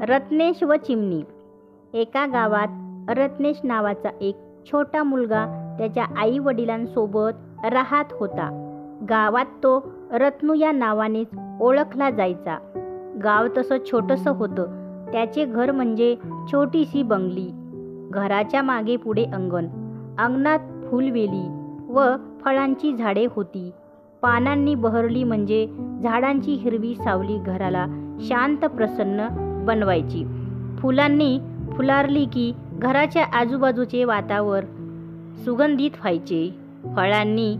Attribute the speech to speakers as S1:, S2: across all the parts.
S1: रत्नेश व चिमणी. एका गावात रत्नेश नावाचा एक छोटा मुलगा त्याच्या आई वडिलांसोबत राहत होता. गावात तो रत्नू या नावानेच ओळखला जायचा. गाव तसं छोटंसं होतं. त्याचे घर म्हणजे छोटीशी बंगली. घराच्या मागे पुढे अंगण. अंगणात फुलवेली व फळांची झाडे होती. पानांनी बहरली म्हणजे झाडांची हिरवी सावली घराला शांत प्रसन्न बनवायची. फुलांनी फुलारली की घराच्या आजूबाजूचे वातावरण सुगंधित व्हायचे. फळांनी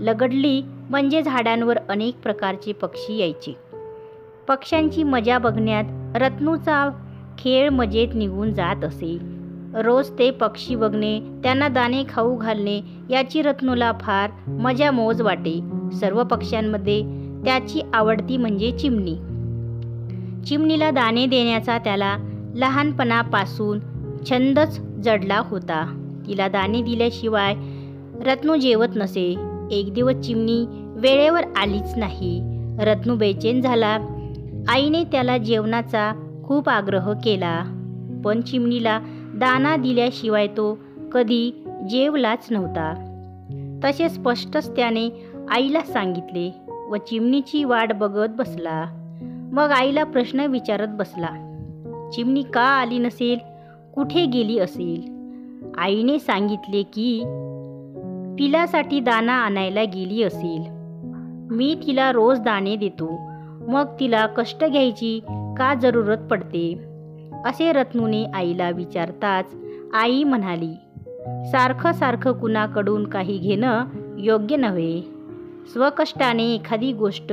S1: लगडली म्हणजे झाडांवर अनेक प्रकारचे पक्षी यायचे. पक्ष्यांची मजा बघण्यात रत्नूचा खेळ मजेत निघून जात असे. रोज ते पक्षी बघणे, त्यांना दाणे खाऊ घालणे याची रत्नूला फार मजा मौज वाटे. सर्व पक्ष्यांमध्ये त्याची आवडती म्हणजे चिमणी. चिमणीला दाणे देण्याचा त्याला लहानपणापासून छंदच जडला होता. तिला दाणे दिल्याशिवाय रत्नू जेवत नसे. एक दिवस चिमणी वेळेवर आलीच नाही. रत्नू बेचैन झाला. आईने त्याला जेवणाचा खूप आग्रह केला, पण चिमणीला दाणा दिल्याशिवाय तो कधी जेवलाच नव्हता. तसे स्पष्टच त्याने आईला सांगितले व चिमणीची वाट बघत बसला. मग आईला प्रश्न विचारत बसला, चिमणी का आली नसेल, कुठे गेली असेल? आईने सांगितले की पिलासाठी दाणा आणायला गेली असेल. मी तिला रोज दाणे देतो, मग तिला कष्ट घ्यायची का जरूरत पडते? असे रत्नूने आईला विचारताच आई म्हणाली, सारखं सारखं कुणाकडून काही घेणं योग्य नव्हे. स्वकष्टाने एखादी गोष्ट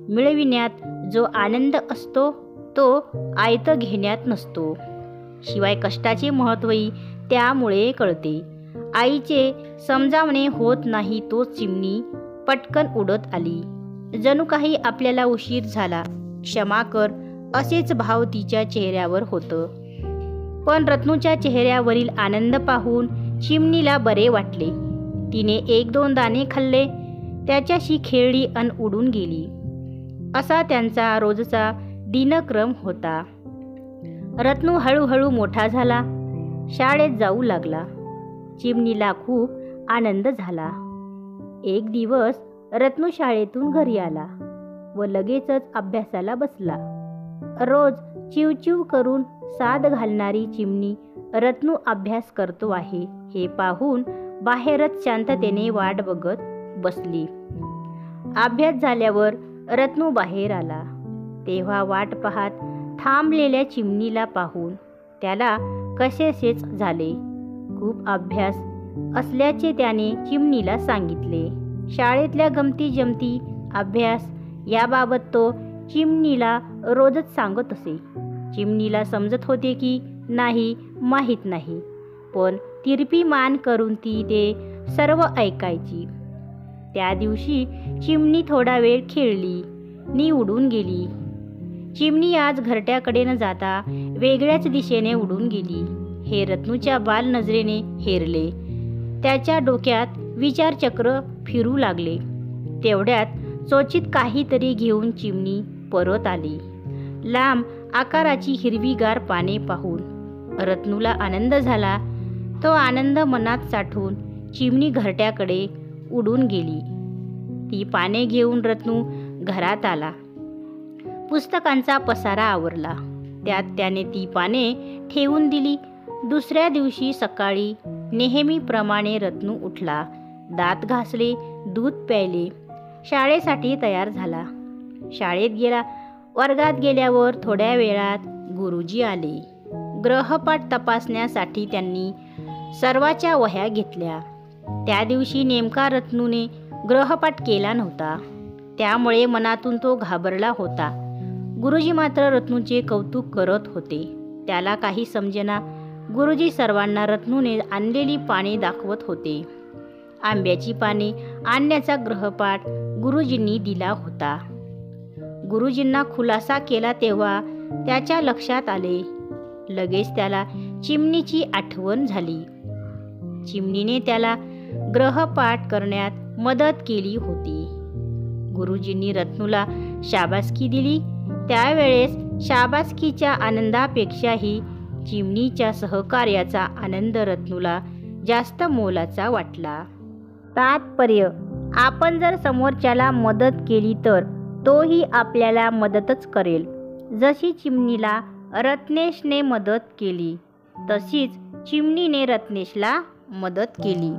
S1: मिळविण्यात जो आनंद असतो तो आयत घेण्यात नसतो. शिवाय कष्टाचे महत्त्वही त्यामुळे कळते. आईचे समजावणे होत नाही तोच चिमणी पटकन उडत आली. जणू काही आपल्याला उशीर झाला, क्षमा कर, असेच भाव तिच्या चेहऱ्यावर होतं. पण रत्नूच्या चेहऱ्यावरील आनंद पाहून चिमणीला बरे वाटले. तिने 1-2 दाणे खाल्ले, त्याच्याशी खेळली अन उडून गेली. असा त्यांचा रोजचा दिनक्रम होता. रत्नू हळूहळू मोठा झाला, शाळेत जाऊ लागला. चिमणीला खूप आनंद झाला. एक दिवस रत्नू शाळेतून घरी आला व लगेचच अभ्यासाला बसला. रोज चिवचिव करून साद घालणारी चिमणी रत्नू अभ्यास करतो आहे हे पाहून बाहेरच शांततेने वाट बघत बसली. अभ्यास झाल्यावर रत्नू बाहेर आला तेव्हा वाट पाहत थांबलेल्या चिमणीला पाहून त्याला कसेसेच झाले. खूप अभ्यास असल्याचे त्याने चिमणीला सांगितले. शाळेतल्या गमती जमती, अभ्यास याबाबत तो चिमणीला रोजच सांगत असे. चिमणीला समजत होते की नाही माहीत नाही, पण तिरपी मान करून ती ते सर्व ऐकायची. त्या दिवशी चिमणी थोडा वेळ खेळली नि उडून गेली. चिमणी आज घरट्याकडे न जाता वेगळ्याच दिशेने उडून गेली हे रत्नूच्या बाल नजरेने हेरले. त्याच्या डोक्यात विचारचक्र फिरू लागले. तेवढ्यात चोचीत काहीतरी घेऊन चिमणी परत आली. लांब आकाराची हिरवीगार पाने पाहून रत्नूला आनंद झाला. तो आनंद मनात साठवून चिमणी घरट्याकडे उडून गेली. ती पाने घेऊन रत्नू घरात आला. पुस्तकांचा पसारा आवरला. त्यात त्याने ती पाने ठेवून दिली. दुसऱ्या दिवशी सकाळी नेहमीप्रमाणे रत्नू उठला, दात घासले, दूध प्यायले, शाळेसाठी तयार झाला. शाळेत गेला. वर्गात गेल्यावर थोड्या वेळात गुरुजी आले. ग्रहपाठ तपासण्यासाठी त्यांनी सर्वाच्या वह्या घेतल्या. त्या दिवशी नेमका रत्नूने ग्रहपाठ केला नव्हता, त्यामुळे मनातून तो घाबरला होता. गुरुजी मात्र रत्नूचे कौतुक करत होते. त्याला काही समजेना. गुरुजी सर्वांना रत्नूने आणलेली पाने दाखवत होते. आंब्याची पाने आणण्याचा ग्रहपाठ गुरुजींनी दिला होता. गुरुजींना खुलासा केला तेव्हा त्याच्या लक्षात आले. लगेच त्याला चिमणीची आठवण झाली. चिमणीने त्याला ग्रहपाठ करण्यात मदत केली होती. गुरुजींनी रत्नूला शाबासकी दिली. त्यावेळेस शाबासकीच्या आनंदापेक्षाही चिमणीच्या सहकार्याचा आनंद रत्नूला जास्त मोलाचा वाटला. तात्पर्य: आपण जर समोरच्याला मदत केली तर तोही आपल्याला मदतच करेल. जशी चिमणीला रत्नेशने मदत केली तशीच चिमणीने रत्नेशला मदत केली.